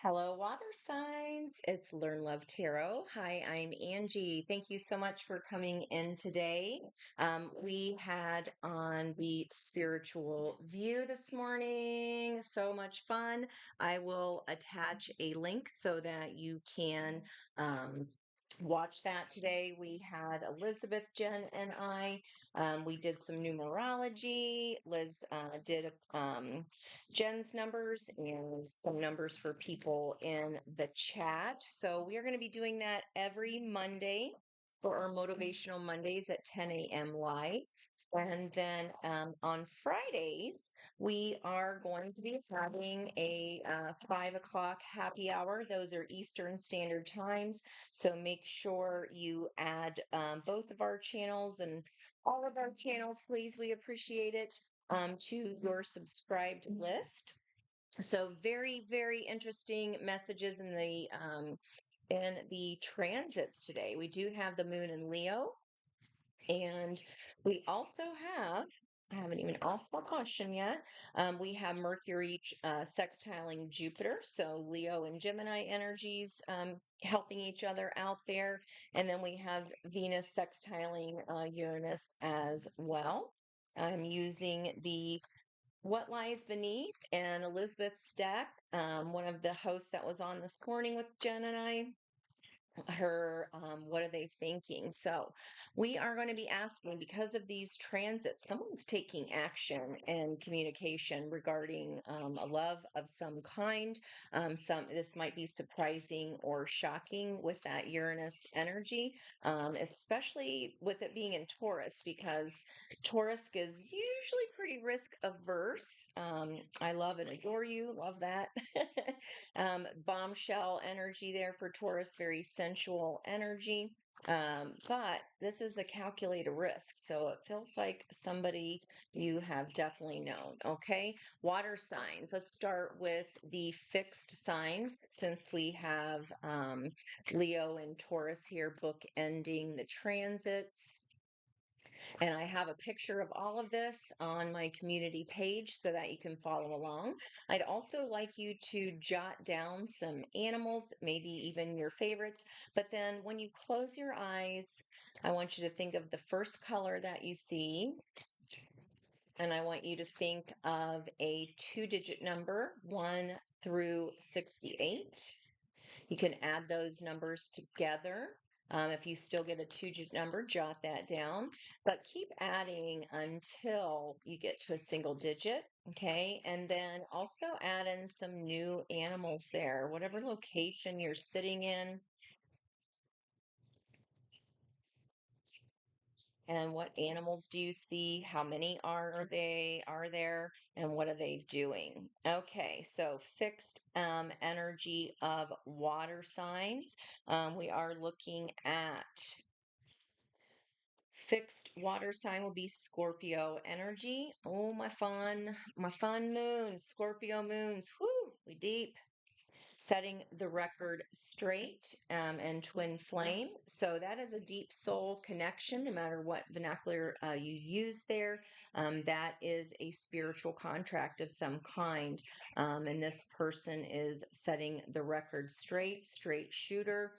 Hello, water signs. It's Learn Love Tarot. Hi, I'm Angie. Thank you so much for coming in today. We had on the spiritual view this morning. So much fun. I will attach a link so that you can um, watch that today. We had Elizabeth, Jen, and I. We did some numerology. Liz did Jen's numbers and some numbers for people in the chat. So we are going to be doing that every Monday for our Motivational Mondays at 10 a.m. live. And then on Fridays, we are going to be having a 5 o'clock happy hour. Those are Eastern Standard Times. So make sure you add both of our channels and all of our channels, please. We appreciate it to your subscribed list. So very, very interesting messages in the transits today. We do have the moon in Leo, and we also have, I haven't even asked my question yet. We have Mercury sextiling Jupiter. So Leo and Gemini energies helping each other out there. And then we have Venus sextiling Uranus as well. I'm using the What Lies Beneath and Elizabeth's deck, one of the hosts that was on this morning with Jen and I, her what are they thinking. So we are going to be asking, because of these transits, someone's taking action and communication regarding a love of some kind. Some This might be surprising or shocking with that Uranus energy, especially with it being in Taurus, because Taurus is usually pretty risk averse. I love and adore you, love that. Bombshell energy there for Taurus, very sensual energy. But this is a calculated risk. So it feels like somebody you have definitely known. Okay. Water signs. Let's start with the fixed signs, since we have Leo and Taurus here bookending the transits. And I have a picture of all of this on my community page so that you can follow along. I'd also like you to jot down some animals, maybe even your favorites. But then when you close your eyes, I want you to think of the first color that you see. And I want you to think of a 2-digit number, 1 through 68. You can add those numbers together. If you still get a 2-digit number, jot that down, but keep adding until you get to a single digit. Okay. And then also add in some new animals there, whatever location you're sitting in. And what animals do you see? How many are there? And what are they doing? Okay, so fixed energy of water signs. We are looking at fixed water sign will be Scorpio energy. Oh, my fun moon, Scorpio moons. Whoo, we deep. Setting the record straight and twin flame. So that is a deep soul connection, no matter what vernacular you use there. That is a spiritual contract of some kind. And this person is setting the record straight shooter,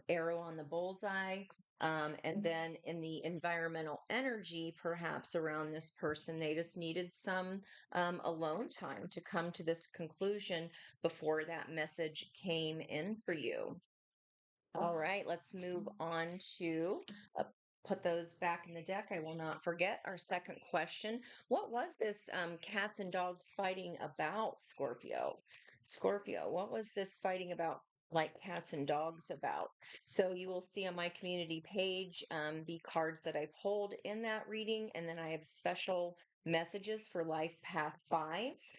arrow on the bullseye. And then in the environmental energy, perhaps around this person, they just needed some alone time to come to this conclusion before that message came in for you. All right, let's move on to put those back in the deck. I will not forget our second question. What was this cats and dogs fighting about, Scorpio? Scorpio, what was this fighting about, like cats and dogs about? So you will see on my community page the cards that I pulled in that reading, and then I have special messages for Life Path 5s.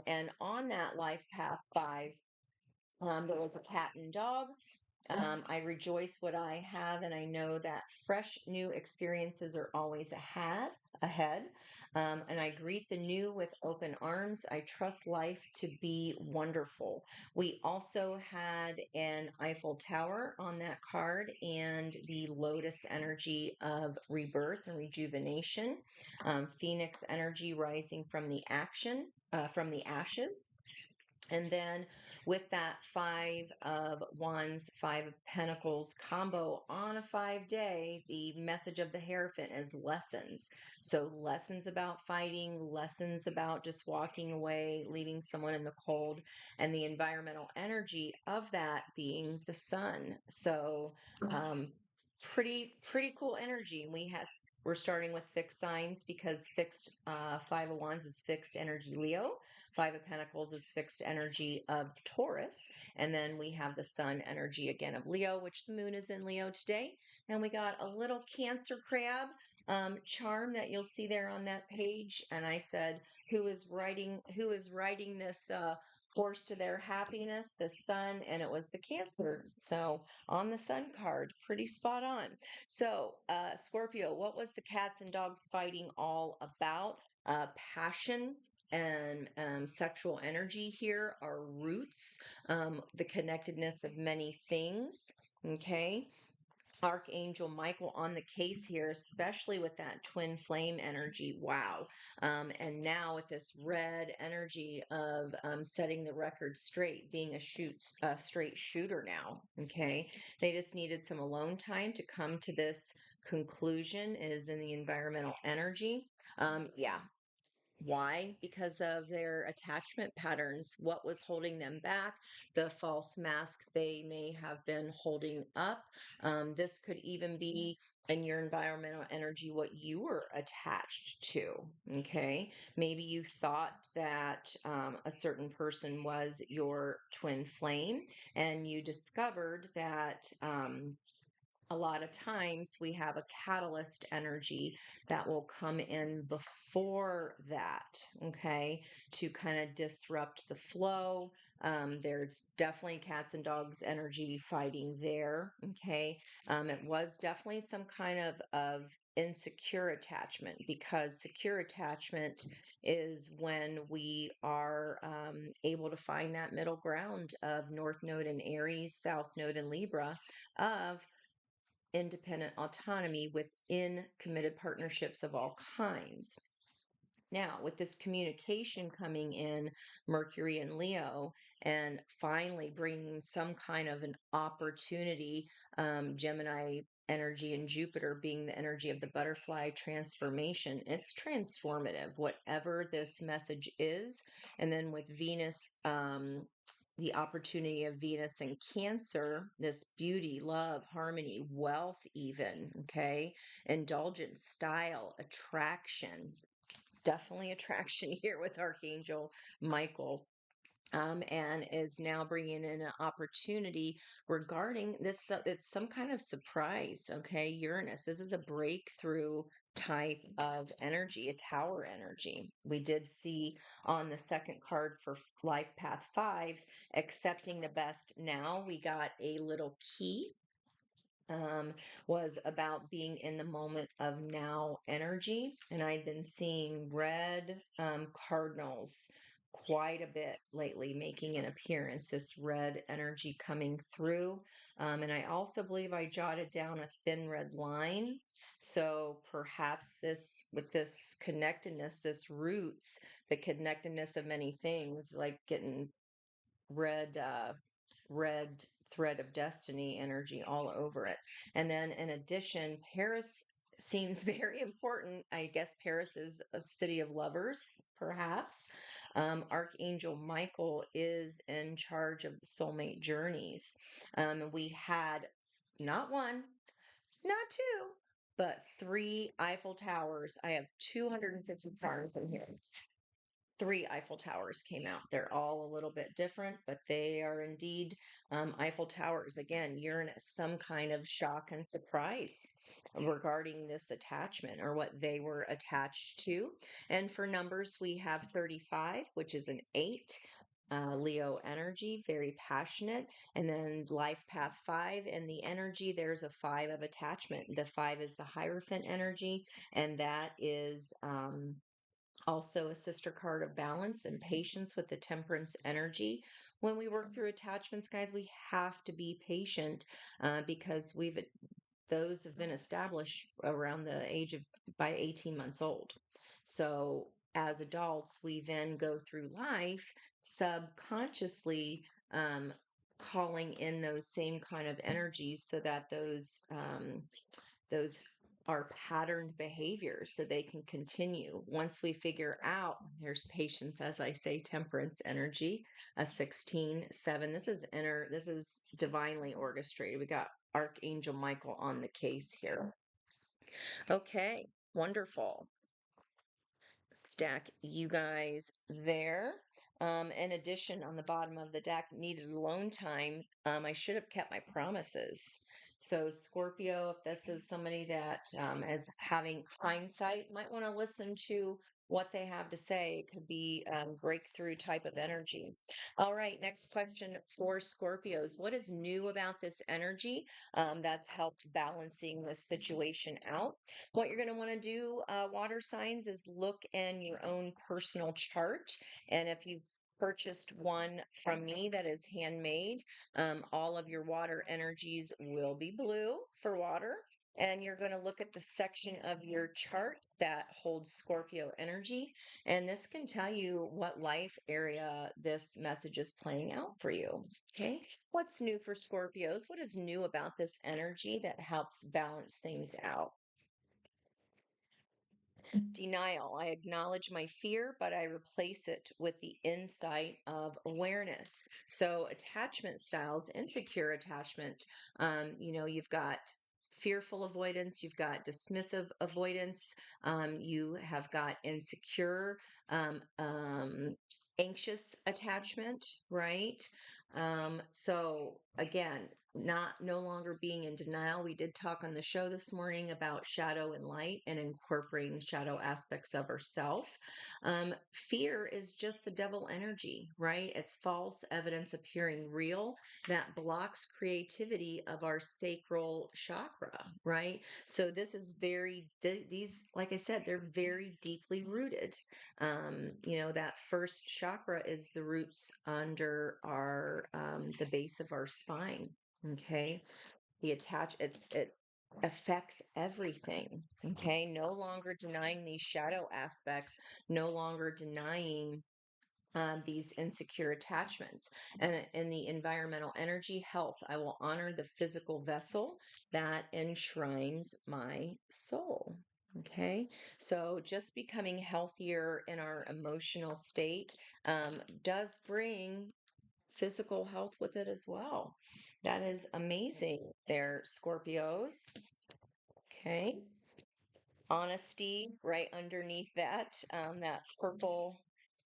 And on that Life Path 5, there was a cat and dog. I rejoice what I have, and I know that fresh new experiences are always ahead. And I greet the new with open arms. I trust life to be wonderful. We also had an Eiffel Tower on that card and the lotus energy of rebirth and rejuvenation. Phoenix energy rising from the action, from the ashes. And then with that Five of Wands, Five of Pentacles combo on a 5 day, the message of the Hierophant is lessons. So lessons about fighting, lessons about just walking away, leaving someone in the cold, and the environmental energy of that being the sun. So pretty cool energy. We're starting with fixed signs because fixed Five of Wands is fixed energy Leo. Five of Pentacles is fixed energy of Taurus. And then we have the sun energy again of Leo, which the moon is in Leo today. And we got a little Cancer crab charm that you'll see there on that page. And I said, who is riding this horse to their happiness? The sun, and it was the Cancer. So on the sun card, pretty spot on. So, Scorpio, what was the cats and dogs fighting all about? Passion and sexual energy here are roots, the connectedness of many things. Okay. Archangel Michael on the case here, especially with that twin flame energy. Wow. And now with this red energy of setting the record straight, being a straight shooter now. Okay. They just needed some alone time to come to this conclusion, is in the environmental energy. Yeah, why? Because of their attachment patterns. What was holding them back? The false mask they may have been holding up. This could even be in your environmental energy what you were attached to. Okay. Maybe you thought that a certain person was your twin flame, and you discovered that. A lot of times we have a catalyst energy that will come in before that, okay, to kind of disrupt the flow. There's definitely cats and dogs energy fighting there, okay. It was definitely some kind of insecure attachment, because secure attachment is when we are able to find that middle ground of North Node in Aries, South Node in Libra, of independent autonomy within committed partnerships of all kinds. Now, with this communication coming in, Mercury and Leo, and finally bringing some kind of an opportunity, Gemini energy and Jupiter being the energy of the butterfly transformation, it's transformative, whatever this message is. And then with Venus, the opportunity of Venus and Cancer, this beauty, love, harmony, wealth, even, okay, indulgence, style, attraction, definitely attraction here with Archangel Michael. And is now bringing in an opportunity regarding this. It's some kind of surprise. Okay. Uranus, this is a breakthrough type of energy, a tower energy. We did see on the second card for life path fives, accepting the best now. We got a little key, um, was about being in the moment of now energy. And I've been seeing red cardinals quite a bit lately, making an appearance, this red energy coming through. And I also believe I jotted down a thin red line. So perhaps this, with this connectedness, this roots, the connectedness of many things, like getting red thread of destiny energy all over it. And then in addition, Paris seems very important. I guess Paris is a city of lovers, perhaps. Archangel Michael is in charge of the soulmate journeys. We had not one, not two, but three Eiffel Towers. I have 250 cards in here. Three Eiffel Towers came out. They're all a little bit different, but they are indeed Eiffel Towers. Again, Uranus, some kind of shock and surprise regarding this attachment or what they were attached to. And for numbers, we have 35, which is an 8. Leo energy, very passionate. And then life path 5, and the energy, there's a 5 of attachment. The 5 is the Hierophant energy, and that is also a sister card of balance and patience with the temperance energy. When we work through attachments, guys, we have to be patient, because those have been established around the age of by 18 months old. So as adults, we then go through life subconsciously calling in those same kind of energies so that those are patterned behaviors so they can continue. Once we figure out there's patience, as I say, temperance energy, a 16-7. This is divinely orchestrated. We got Archangel Michael on the case here. Okay, wonderful. Stack you guys there. In addition, on the bottom of the deck, needed alone time. I should have kept my promises. So, Scorpio, if this is somebody that is having hindsight, might want to listen to what they have to say. It could be breakthrough type of energy. All right, next question for Scorpios. What is new about this energy that's helped balancing this situation out? What you're going to want to do, water signs, is look in your own personal chart. And if you've purchased one from me that is handmade, all of your water energies will be blue for water. And you're going to look at the section of your chart that holds Scorpio energy. And this can tell you what life area this message is playing out for you. Okay. What's new for Scorpios? What is new about this energy that helps balance things out? Denial. I acknowledge my fear, but I replace it with the insight of awareness. So, attachment styles, insecure attachment, you've got fearful avoidance, you've got dismissive avoidance, you have got insecure, um, um, anxious attachment, right? So, again, not no longer being in denial. We did talk on the show this morning about shadow and light and incorporating shadow aspects of ourself. Fear is just the devil energy, right? It's false evidence appearing real that blocks creativity of our sacral chakra, right? So this is these, like I said, they're very deeply rooted. That first chakra is the roots under our the base of our spine. Okay. It affects everything. Okay. No longer denying these shadow aspects, no longer denying these insecure attachments. And in the environmental energy health, I will honor the physical vessel that enshrines my soul. Okay, so just becoming healthier in our emotional state does bring physical health with it as well. That is amazing there, Scorpios. Okay. Honesty right underneath that, that purple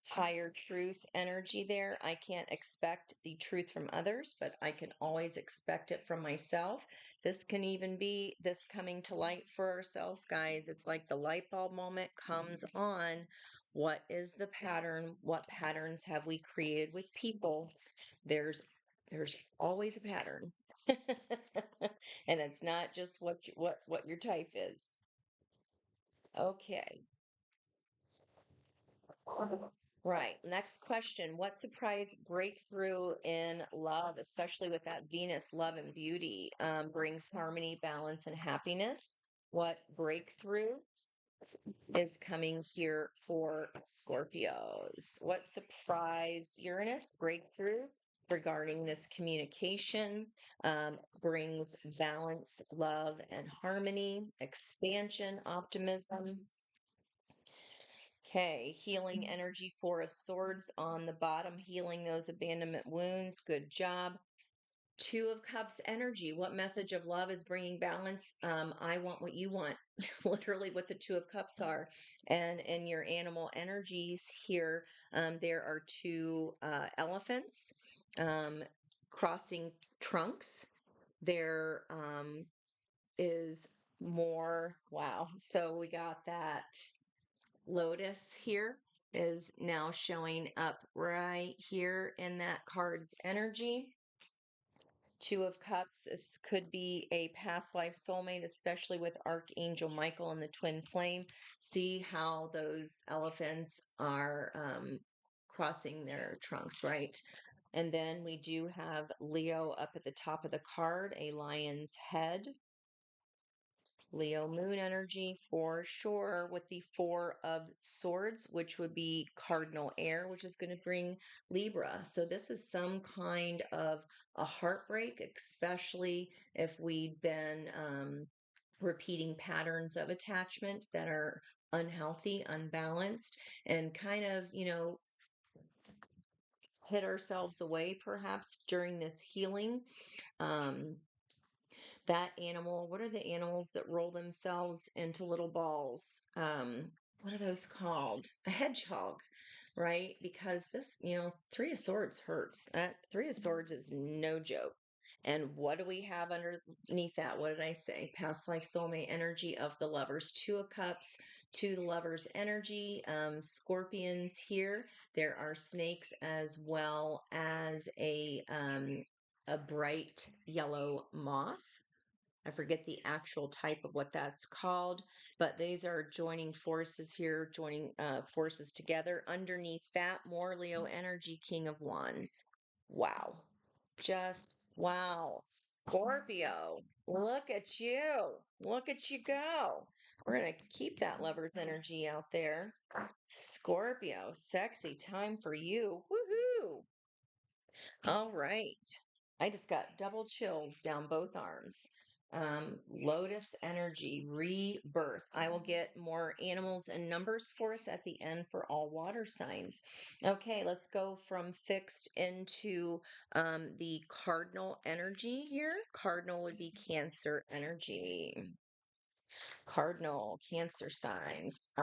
higher truth energy there. I can't expect the truth from others, but I can always expect it from myself. This can even be this coming to light for ourselves, guys. It's like the light bulb moment comes on. What is the pattern? What patterns have we created with people? There's there's always a pattern. And it's not just what your type is. Okay. Right. Next question. What surprise breakthrough in love, especially with that Venus love and beauty, brings harmony, balance, and happiness? What breakthrough is coming here for Scorpios? What surprise Uranus breakthrough regarding this communication brings balance, love, and harmony, expansion, optimism? Okay, healing energy, Four of Swords on the bottom, healing those abandonment wounds. Good job. Two of Cups energy. What message of love is bringing balance? I want what you want. Literally, what the Two of Cups are. And in your animal energies here, there are two elephants crossing trunks. There is more. Wow. So we got that. Lotus here is now showing up right here in that card's energy. Two of Cups, this could be a past life soulmate, especially with Archangel Michael and the twin flame. See how those elephants are crossing their trunks, right? And then we do have Leo up at the top of the card, a lion's head. Leo moon energy for sure, with the Four of Swords, which would be cardinal air, which is going to bring Libra. So this is some kind of a heartbreak, especially if we've been repeating patterns of attachment that are unhealthy, unbalanced, and kind of, hit ourselves away perhaps during this healing. Um, that animal, what are the animals that roll themselves into little balls? What are those called? A hedgehog, right? Because this, Three of Swords hurts. That Three of Swords is no joke. And what do we have underneath that? What did I say? Past life soulmate energy of the Lovers. Two of Cups to the Lovers energy. Scorpions here. There are snakes as well as a bright yellow moth. I forget the actual type of what that's called, but these are joining forces here, joining forces together. Underneath that, more Leo energy, King of Wands. Wow. Just wow. Scorpio, look at you. Look at you go. We're going to keep that lover's energy out there. Scorpio, sexy time for you. Woohoo. All right. I just got double chills down both arms. Lotus energy, rebirth. I will get more animals and numbers for us at the end for all water signs. Okay, let's go from fixed into the cardinal energy here. Cardinal would be Cancer energy. Cardinal, Cancer signs.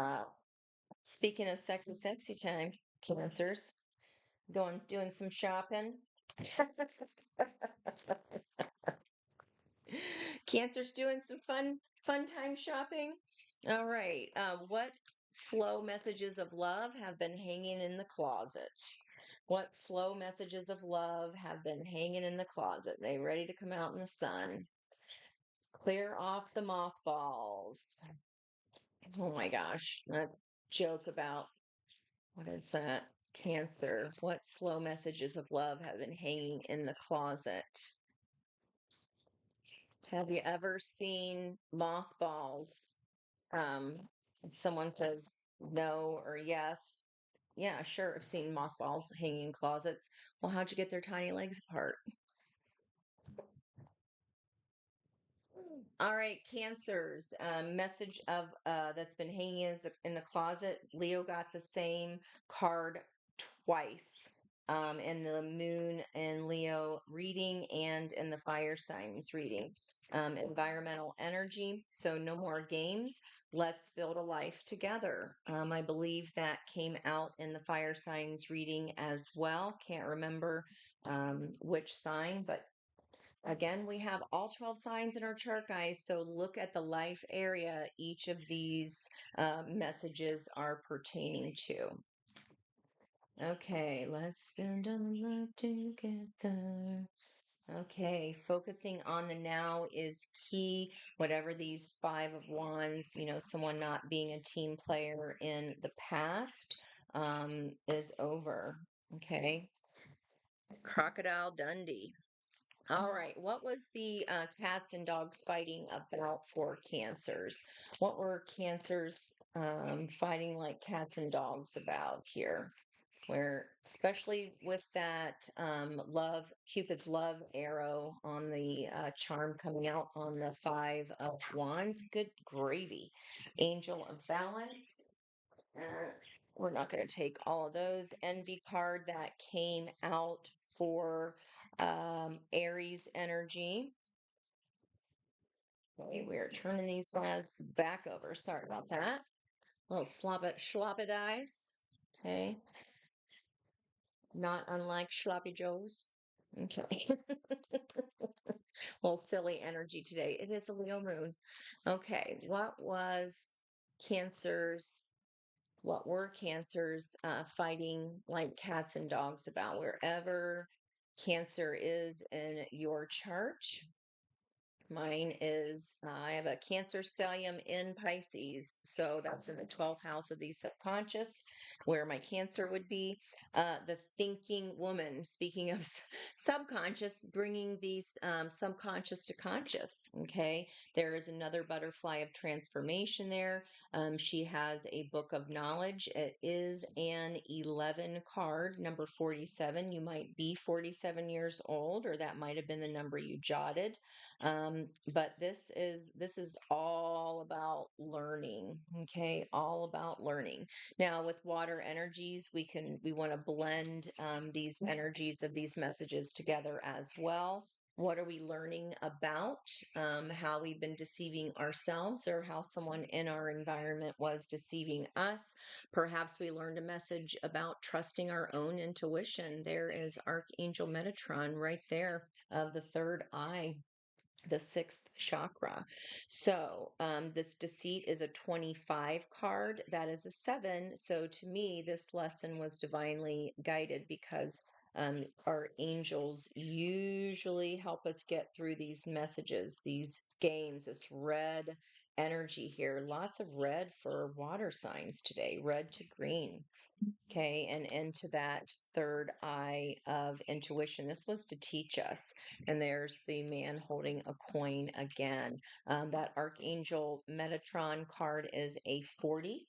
Speaking of sexy time, Cancers, doing some shopping. Cancer's doing some fun time shopping. All right. What slow messages of love have been hanging in the closet? What slow messages of love have been hanging in the closet? They ready to come out in the sun? Clear off the mothballs. Oh my gosh. That joke about what is that? Cancer. What slow messages of love have been hanging in the closet? Have you ever seen mothballs? If someone says no or yes. Yeah, sure. I've seen mothballs hanging in closets. Well, how'd you get their tiny legs apart? All right, Cancers. Message of that's been hanging in the closet. Leo got the same card twice. In the Moon and Leo reading and in the Fire signs reading. Environmental energy. So no more games. Let's build a life together. I believe that came out in the Fire signs reading as well. Can't remember which sign, but again, we have all 12 signs in our chart, guys. So look at the life area each of these messages are pertaining to. Okay, let's spend a love together. Okay, focusing on the now is key. Whatever these Five of Wands, someone not being a team player in the past is over. Okay, Crocodile Dundee. All right. What was the cats and dogs fighting about for Cancers? What were Cancers fighting like cats and dogs about here? Where, especially with that Cupid's love arrow on the charm coming out on the Five of Wands. Good gravy. Angel of Balance. Uh, we're not going to take all of those. Envy card that came out for Aries energy. Okay, we're turning these guys back over. Sorry about that. A little sloppy dice. Okay. Not unlike sloppy joes. Okay. Little silly energy today. It is a Leo moon. Okay. Cancer's what were Cancers fighting like cats and dogs about? Wherever Cancer is in your chart, Mine is, I have a Cancer stellium in Pisces. So that's in the 12th house of the subconscious, where my Cancer would be. The thinking woman, speaking of subconscious, bringing these subconscious to conscious. Okay. There is another butterfly of transformation there. She has a book of knowledge. It is an 11 card, number 47. You might be 47 years old, or that might have been the number you jotted. But this is all about learning. Okay, all about learning. Now with water energies, we want to blend these energies of these messages together as well. What are we learning about how we've been deceiving ourselves, or how someone in our environment was deceiving us? Perhaps we learned a message about trusting our own intuition. There is Archangel Metatron right there of the third eye, the sixth chakra. So, this deceit is a 25 card. That is a seven. So, to me, this lesson was divinely guided because our angels usually help us get through these messages, these games, this red energy here. Lots of red for water signs today, red to green. Okay, and into that third eye of intuition. This was to teach us. And there's the man holding a coin again. That Archangel Metatron card is a 40,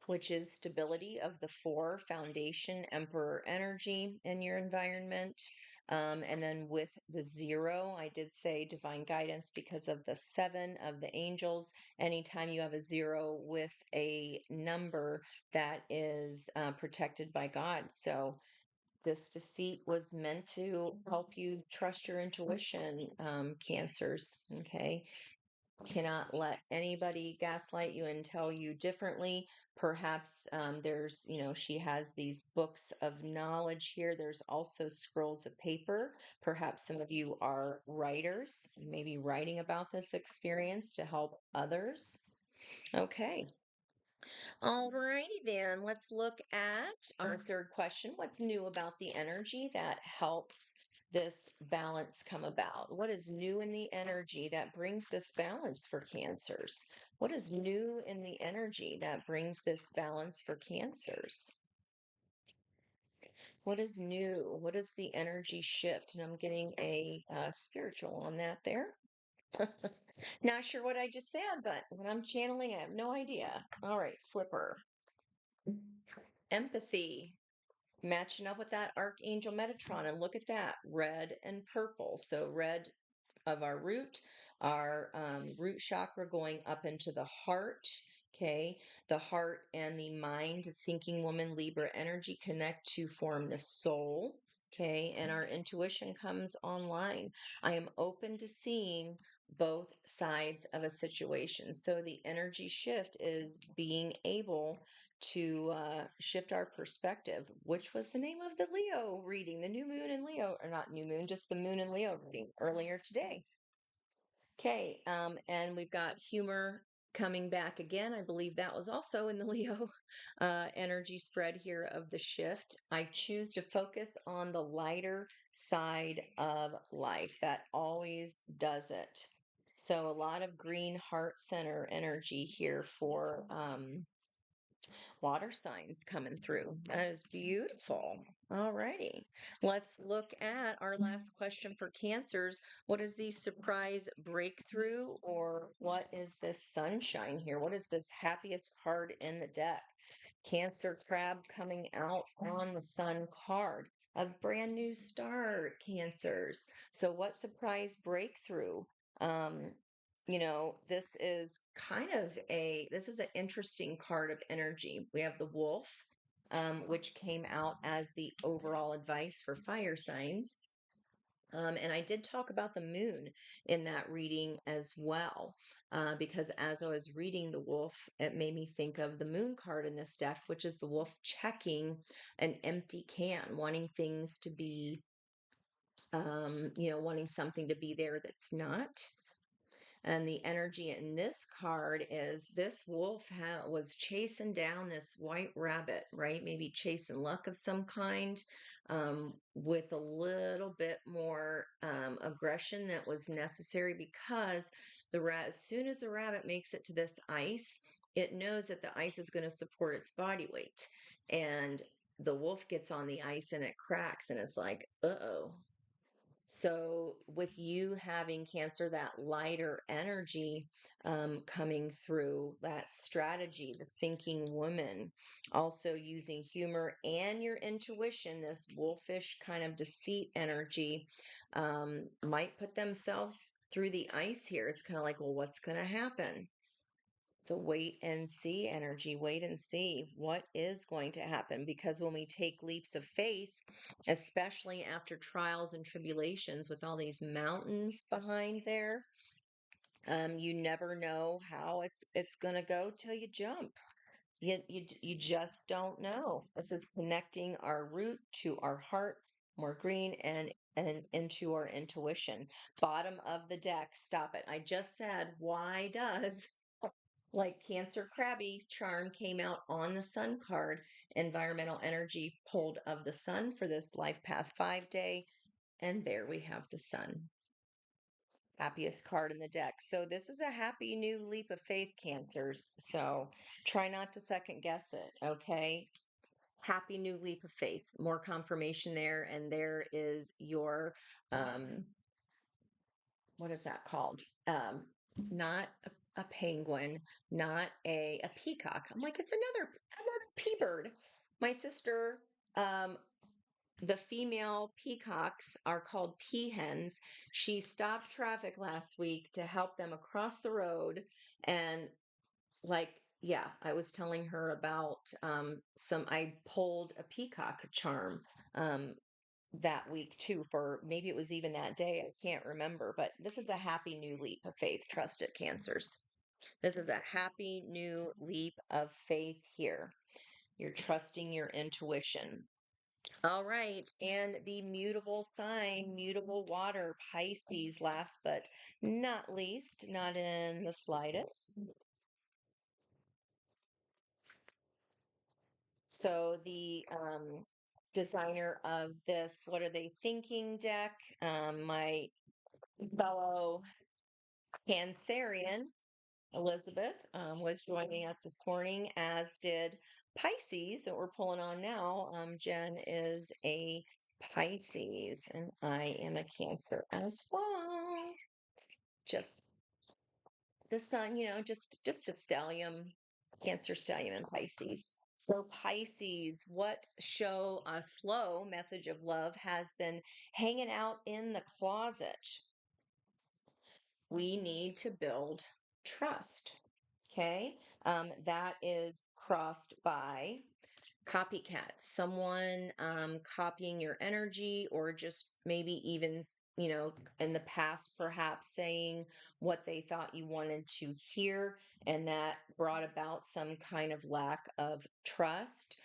which is stability of the four, foundation, emperor energy in your environment. And then with the zero, I did say divine guidance because of the seven of the angels. Anytime you have a zero with a number, that is protected by God. So this deceit was meant to help you trust your intuition, cancers. Okay, cannot let anybody gaslight you and tell you differently. Perhaps she has these books of knowledge here. There's also scrolls of paper. Perhaps some of you are writers, maybe writing about this experience to help others. Okay. All righty then. Let's look at our third question. What's new about the energy that helps this balance come about? What is new in the energy that brings this balance for cancers? What is new in the energy that brings this balance for cancers? What is new? What is the energy shift? And I'm getting a spiritual on that there. Not sure what I just said, but when I'm channeling, I have no idea. All right, flipper. Empathy, matching up with that Archangel Metatron. And look at that, red and purple. So red of our root chakra going up into the heart. Okay, the heart and the mind, thinking woman, Libra energy connect to form the soul. Okay, and our intuition comes online. I am open to seeing both sides of a situation. So the energy shift is being able to shift our perspective, which was the name of the Leo reading, the new moon in Leo, or not new moon, just the moon in Leo reading earlier today. Okay, and we've got humor coming back again. I believe that was also in the Leo energy spread here of the shift. I choose to focus on the lighter side of life. That always does it. So a lot of green heart center energy here for water signs coming through. That is beautiful. All righty. Let's look at our last question for cancers. What is the surprise breakthrough, or what is this sunshine here? What is this happiest card in the deck? Cancer crab coming out on the sun card. A brand new start, cancers. So what surprise breakthrough? Um, this is an interesting card of energy. We have the wolf, which came out as the overall advice for fire signs. And I did talk about the moon in that reading as well, because as I was reading the wolf, it made me think of the moon card in this deck, which is the wolf checking an empty can, wanting things to be, wanting something to be there that's not. And the energy in this card is this wolf was chasing down this white rabbit, right? Maybe chasing luck of some kind. with a little bit more aggression that was necessary because as soon as the rabbit makes it to this ice, it knows that the ice is going to support its body weight. And the wolf gets on the ice and it cracks, and it's like, uh-oh. So, with you having Cancer, that lighter energy coming through, that strategy, the thinking woman, also using humor and your intuition, this wolfish kind of deceit energy might put themselves through the ice here. It's kind of like, well, what's going to happen? It's a wait and see energy. Wait and see what is going to happen. Because when we take leaps of faith, especially after trials and tribulations with all these mountains behind there, you never know how it's going to go till you jump. You just don't know. This is connecting our root to our heart, more green, and into our intuition. Bottom of the deck. Stop it. I just said, why does like Cancer Krabby's charm came out on the sun card, environmental energy pulled of the sun for this life path 5 day. And there we have the sun. Happiest card in the deck. So this is a happy new leap of faith, Cancers. So try not to second guess it. Okay. Happy new leap of faith. More confirmation there. And there is your, what is that called? Not a penguin, not a peacock. I'm like, it's another pea bird. My sister, the female peacocks are called peahens. She stopped traffic last week to help them across the road. And like, yeah, I was telling her about I pulled a peacock charm that week too, for maybe it was even that day. I can't remember, but this is a happy new leap of faith. Trust it, Cancers. This is a happy new leap of faith here. You're trusting your intuition. All right. And the mutable sign, mutable water, Pisces, last but not least, not in the slightest. So the designer of this What Are They Thinking deck, my fellow Cancerian, Elizabeth, was joining us this morning, as did Pisces that we're pulling on now. Jen is a Pisces, and I am a Cancer as well. Just the sun, just a stellium, Cancer, stellium, and Pisces. So Pisces, what show a slow message of love has been hanging out in the closet? We need to build trust. Okay. That is crossed by copycat, someone copying your energy, or just maybe even, in the past, perhaps saying what they thought you wanted to hear, and that brought about some kind of lack of trust.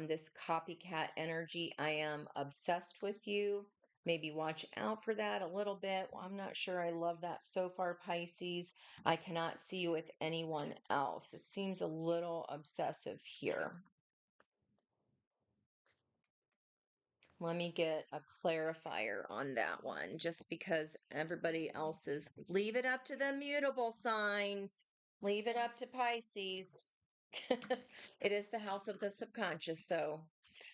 This copycat energy, I am obsessed with you. Maybe watch out for that a little bit. Well, I'm not sure I love that so far, Pisces. I cannot see you with anyone else. It seems a little obsessive here. Let me get a clarifier on that one, just because everybody else is leave it up to the mutable signs, leave it up to Pisces. It is the house of the subconscious, so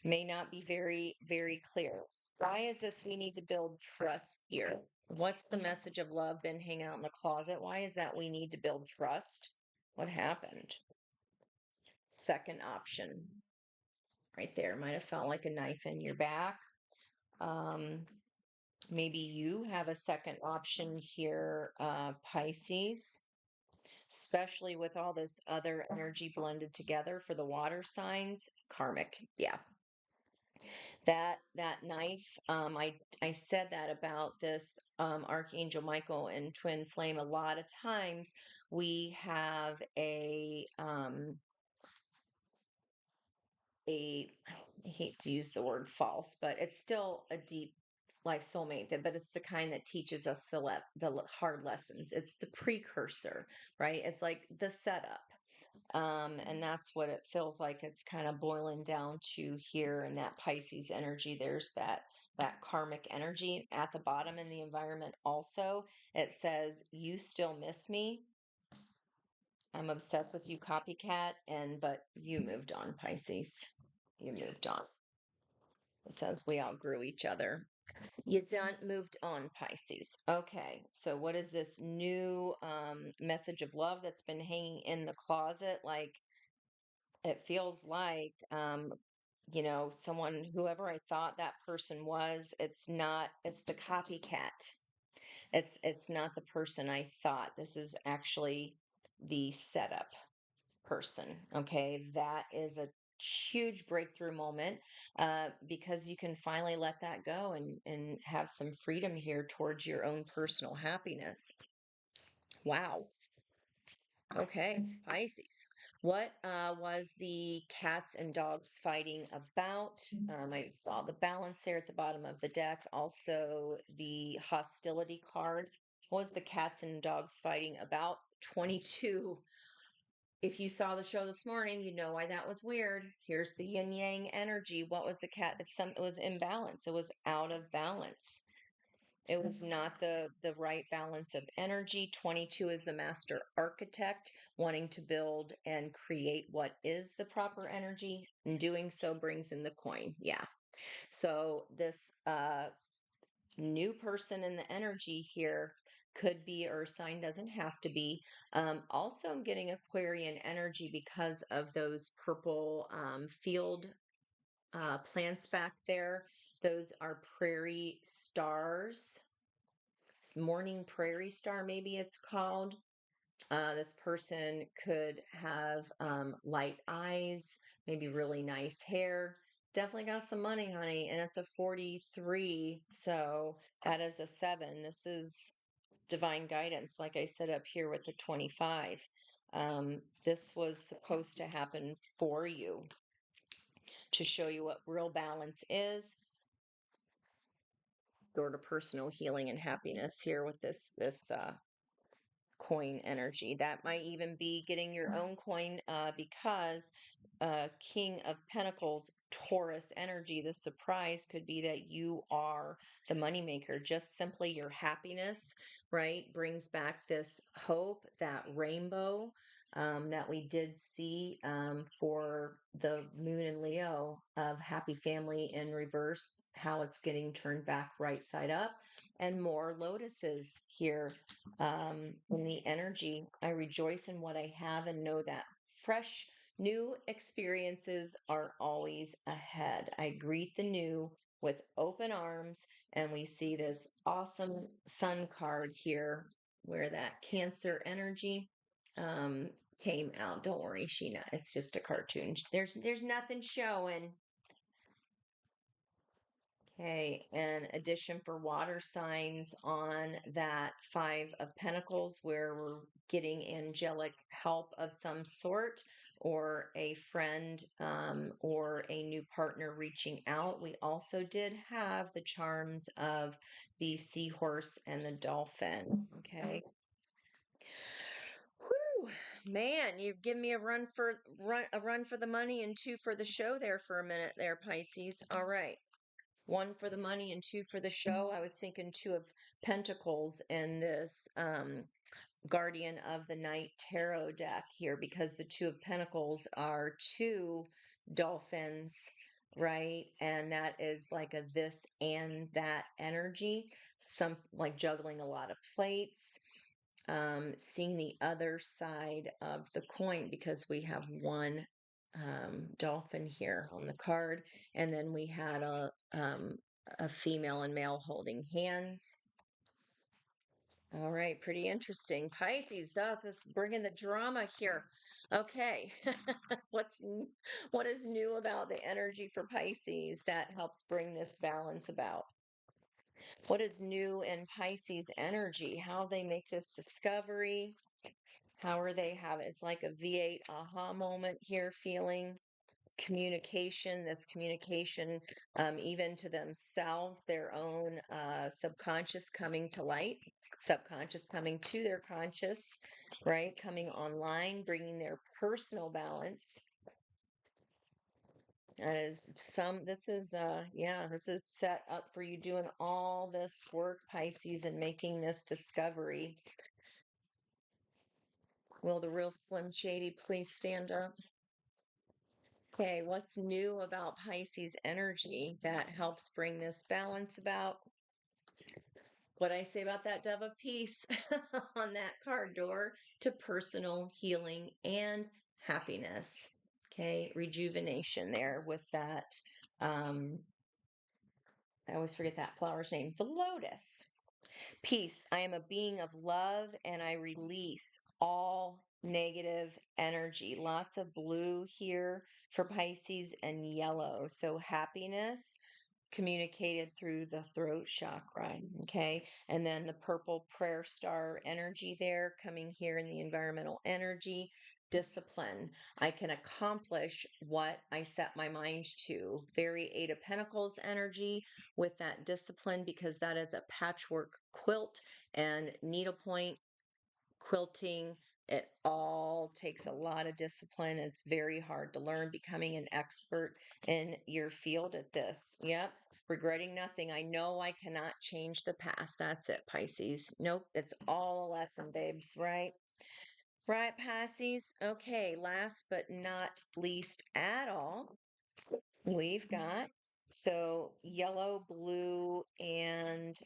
may not be very, very clear. Why is this? We need to build trust here. What's the message of love been hang out in the closet? Why is that we need to build trust? What happened? Second option right there might have felt like a knife in your back. Maybe you have a second option here, Pisces, especially with all this other energy blended together for the water signs. Karmic. Yeah. That knife, I said that about this Archangel Michael and twin flame. A lot of times we have I hate to use the word false, but it's still a deep life soulmate, but it's the kind that teaches us the hard lessons. It's the precursor, right? It's like the setup. And that's what it feels like it's kind of boiling down to here in that Pisces energy. There's that karmic energy at the bottom in the environment also. It says, "You still miss me. I'm obsessed with you, copycat." But you moved on, Pisces. You moved on. It says we outgrew each other. You done moved on, Pisces. Okay, so what is this new message of love that's been hanging in the closet? Like, it feels like, someone, whoever I thought that person was, it's not, it's the copycat. It's not the person I thought. This is actually the setup person. Okay, that is a huge breakthrough moment, because you can finally let that go and have some freedom here towards your own personal happiness. Wow. Okay, Pisces. What was the cats and dogs fighting about? I just saw the balance there at the bottom of the deck. Also, the hostility card. What was the cats and dogs fighting about? 22. If you saw the show this morning, you know why that was weird. Here's the yin yang energy. What was the cat? It was imbalance. It was out of balance. It was not the right balance of energy. 22 is the master architect, wanting to build and create what is the proper energy, and doing so brings in the coin. Yeah. So this new person in the energy here could be, or sign, doesn't have to be. Also, I'm getting Aquarian energy because of those purple field plants back there. Those are prairie stars. Morning prairie star, maybe it's called. This person could have light eyes, maybe really nice hair. Definitely got some money, honey. And it's a 43. So that is a 7. This is divine guidance, like I said up here with the 25. This was supposed to happen for you to show you what real balance is. Door to personal healing and happiness here with this coin energy. That might even be getting your own coin, because King of Pentacles, Taurus energy, the surprise could be that you are the moneymaker. Just simply your happiness, right, brings back this hope, that rainbow that we did see for the moon in Leo of happy family in reverse, how it's getting turned back right side up, and more lotuses here in the energy. I rejoice in what I have and know that fresh, new experiences are always ahead. I greet the new with open arms, and we see this awesome sun card here where that Cancer energy um, came out. Don't worry, Sheena. It's just a cartoon. There's nothing showing. Okay, and addition for water signs on that 5 of Pentacles, where we're getting angelic help of some sort, or a friend or a new partner reaching out. We also did have the charms of the seahorse and the dolphin. Okay. Whew, man, you give me a run for the money and 2 for the show there for a minute there, Pisces. All right. 1 for the money and 2 for the show. I was thinking 2 of Pentacles in this Guardian of the Night tarot deck here, because the 2 of Pentacles are 2 dolphins, right? And that is like a this and that energy, some like juggling a lot of plates. Seeing the other side of the coin, because we have 1 dolphin here on the card, and then we had a female and male holding hands. All right, pretty interesting. Pisces, this bringing the drama here. Okay, what is new about the energy for Pisces that helps bring this balance about? What is new in Pisces energy? How they make this discovery? How are they have it's like a V8 aha moment here, feeling communication, this communication, even to themselves, their own subconscious coming to light. subconscious coming to their conscious, right? Coming online, bringing their personal balance. That is this is set up for you doing all this work, Pisces, and making this discovery. Will the real Slim Shady please stand up? Okay, what's new about Pisces energy that helps bring this balance about? What I say about that Dove of Peace on that card door to personal healing and happiness. Okay, rejuvenation there with that. I always forget that flower's name, the lotus. Peace. I am a being of love and I release all negative energy. Lots of blue here for Pisces and yellow. So happiness communicated through the throat chakra. Okay. And then the purple prayer star energy there coming here in the environmental energy. Discipline. I can accomplish what I set my mind to. Very Eight of Pentacles energy with that discipline because that is a patchwork quilt and needlepoint quilting. It all takes a lot of discipline. It's very hard to learn, becoming an expert in your field at this. Yep. Regretting nothing. I know I cannot change the past. That's it, Pisces. Nope. It's all a lesson, babes, right? Right, Pisces. Okay. Last but not least at all, we've got yellow, blue, and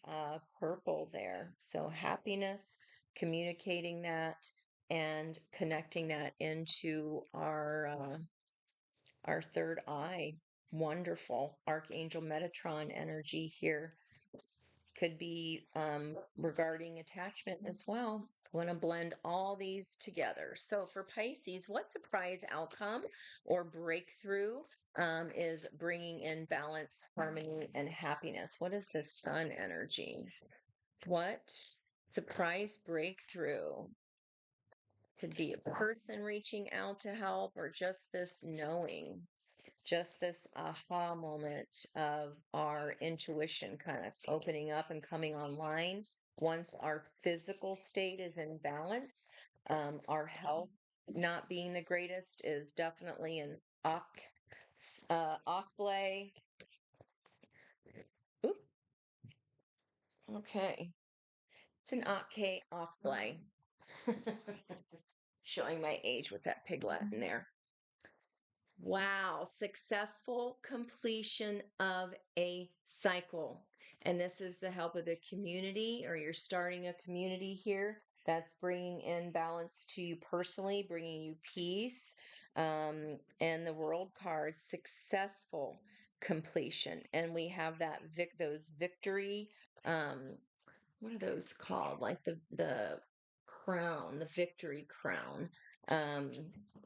purple there. So happiness, communicating that and connecting that into our third eye. Wonderful. Archangel Metatron energy here. Could be regarding attachment as well. Want to blend all these together. So for Pisces, what surprise outcome or breakthrough is bringing in balance, harmony, and happiness? What is this sun energy? What surprise breakthrough? Could be a person reaching out to help or just this knowing, just this aha moment of our intuition kind of opening up and coming online. Once our physical state is in balance, our health not being the greatest is definitely an ocplay. Oop. Okay. It's an ocplay. Showing my age with that piglet in there. Wow, successful completion of a cycle. And this is the help of the community, or you're starting a community here that's bringing in balance to you personally, bringing you peace. And the world cards, successful completion. And we have those victory. What are those called? Like the crown, the victory crown. Um,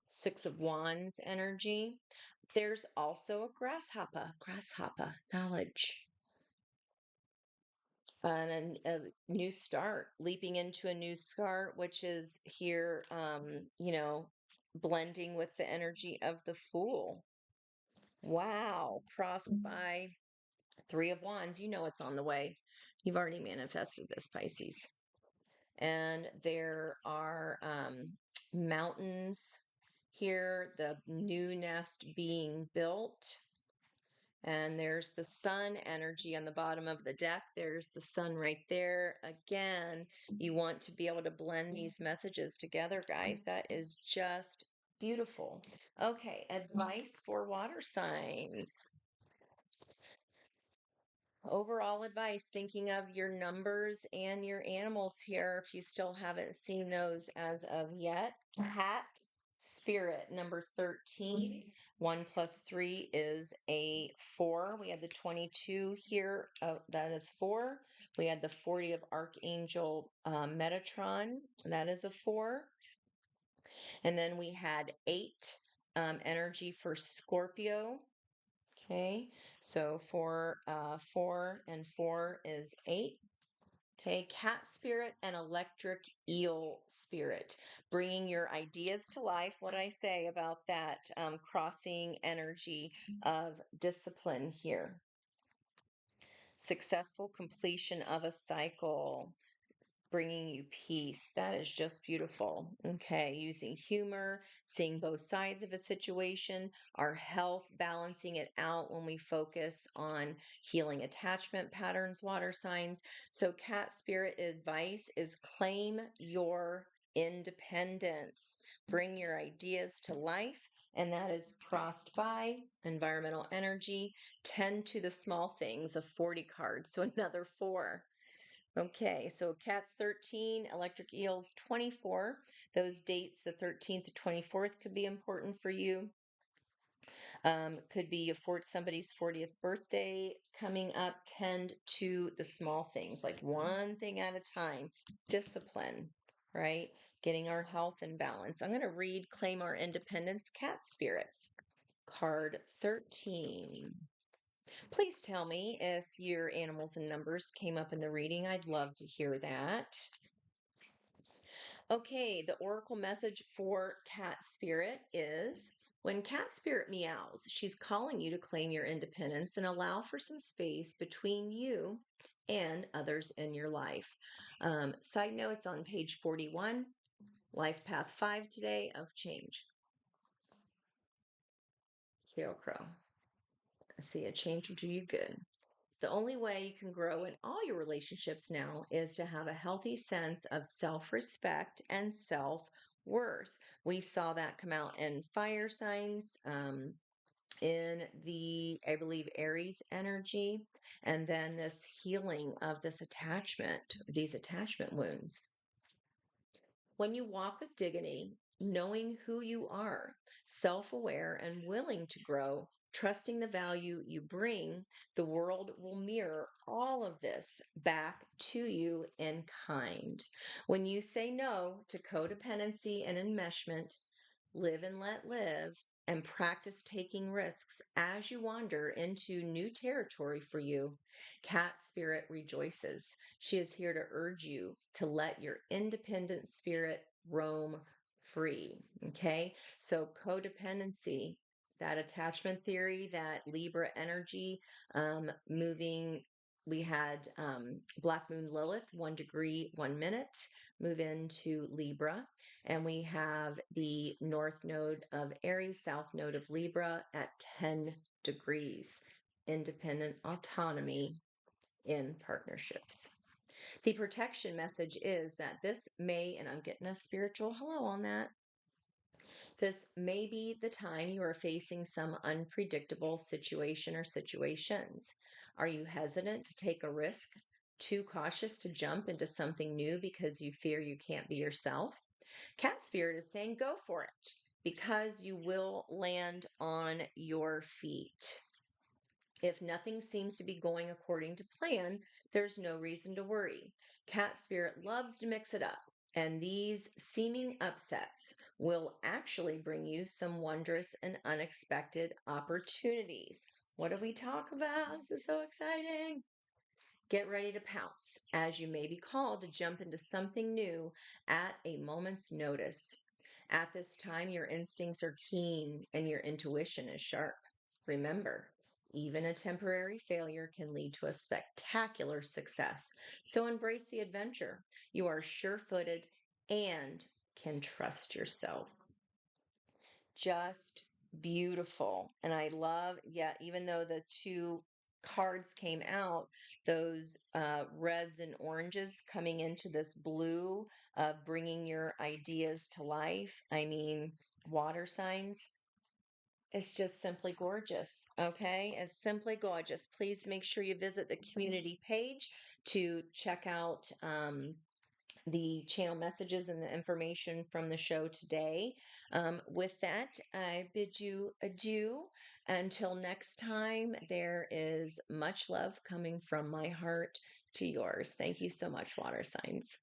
Six of Wands energy. There's also a grasshopper, knowledge, and a new start, leaping into a new start, which is here, blending with the energy of the Fool. Wow, crossed by Three of Wands. You know it's on the way. You've already manifested this, Pisces. And there are mountains here, the new nest being built. And there's the sun energy on the bottom of the deck. There's the sun right there. Again, you want to be able to blend these messages together, guys. That is just beautiful. Okay, advice for water signs. Overall advice, thinking of your numbers and your animals here, if you still haven't seen those as of yet. Cat spirit number 13. 1 plus 3 is a 4. We have the 22 here. That is 4. We had the 40 of Archangel Metatron. That is a 4. And then we had 8 energy for Scorpio. Okay, so 4 and 4 is 8. Okay, cat spirit and electric eel spirit, bringing your ideas to life. What I say about that crossing energy of discipline here. Successful completion of a cycle. bringing you peace. That is just beautiful. Okay, using humor, seeing both sides of a situation, our health, balancing it out when we focus on healing attachment patterns, water signs. So, cat spirit advice is claim your independence, bring your ideas to life. And that is crossed by environmental energy, tend to the small things of 40 cards. So, another four. Okay, so cats 13, electric eels 24. Those dates, the 13th to 24th, could be important for you. Could be somebody's 40th birthday coming up. Tend to the small things, like one thing at a time. Discipline, right? Getting our health in balance. I'm going to read Claim Our Independence Cat Spirit. Card 13. Please tell me if your animals and numbers came up in the reading. I'd love to hear that. Okay, the oracle message for Cat Spirit is when Cat Spirit meows, she's calling you to claim your independence and allow for some space between you and others in your life. Side note, it's on page 41, Life Path 5 today of Change. Hero Crow. I see a change will do you good. The only way you can grow in all your relationships now is to have a healthy sense of self respect and self worth. We saw that come out in fire signs, in the, I believe, Aries energy, and then this healing of this attachment, these attachment wounds. When you walk with dignity, knowing who you are, self aware and willing to grow, trusting the value you bring, the world will mirror all of this back to you in kind. When you say no to codependency and enmeshment, live and let live, and practice taking risks as you wander into new territory for you, Cat Spirit rejoices. She is here to urge you to let your independent spirit roam free. Okay. So, codependency, that attachment theory, that Libra energy, moving. We had Black Moon Lilith, 1 degree, 1 minute, move into Libra. And we have the North Node of Aries, South Node of Libra at 10 degrees. Independent autonomy in partnerships. The protection message is that this may, and I'm getting a spiritual hello on that, this may be the time you are facing some unpredictable situation or situations. Are you hesitant to take a risk? Too cautious to jump into something new because you fear you can't be yourself? Cat Spirit is saying go for it because you will land on your feet. If nothing seems to be going according to plan, there's no reason to worry. Cat Spirit loves to mix it up, and these seeming upsets will actually bring you some wondrous and unexpected opportunities. What do we talk about? This is so exciting. Get ready to pounce, as you may be called to jump into something new at a moment's notice. At this time, your instincts are keen and your intuition is sharp. Remember, even a temporary failure can lead to a spectacular success. So embrace the adventure. You are sure footed and can trust yourself. Just beautiful. And I love, yeah, even though the two cards came out, those reds and oranges coming into this blue, bringing your ideas to life. I mean, water signs. It's just simply gorgeous. Okay. It's simply gorgeous. Please make sure you visit the community page to check out the channel messages and the information from the show today. With that, I bid you adieu. Until next time, there is much love coming from my heart to yours. Thank you so much, water signs.